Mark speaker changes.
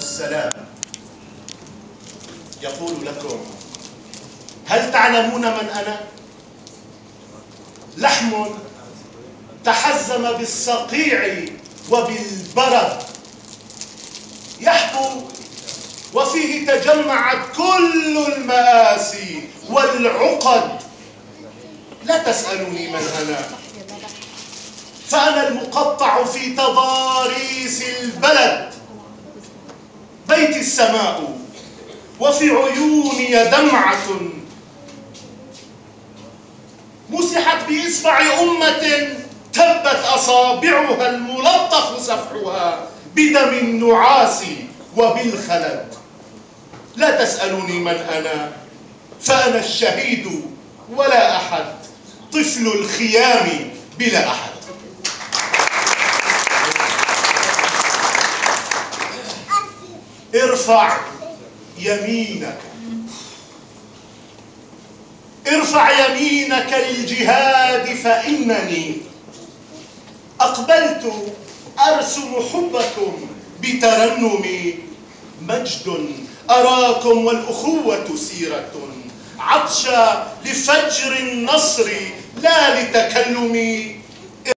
Speaker 1: السلام يقول لكم: هل تعلمون من أنا؟ لحم تحزم بالصقيع وبالبرد، يحبو وفيه تجمعت كل المآسي والعقد. لا تسألوني من أنا، فأنا المقطع في تضاريس البلد. بيتي السماء وفي عيوني دمعة مسحت بإصبع أمة تبت أصابعها الملطخ سفحها بدم النعاس وبالخلد. لا تسألوني من أنا، فأنا الشهيد ولا أحد، طفل الخيام بلا أحد. ارفع يمينك، ارفع يمينك للجهاد، فإنني أقبلت أرسم حبكم بترنم مجد أراكم والأخوة سيرة، عطشة لفجر النصر لا لتكلم.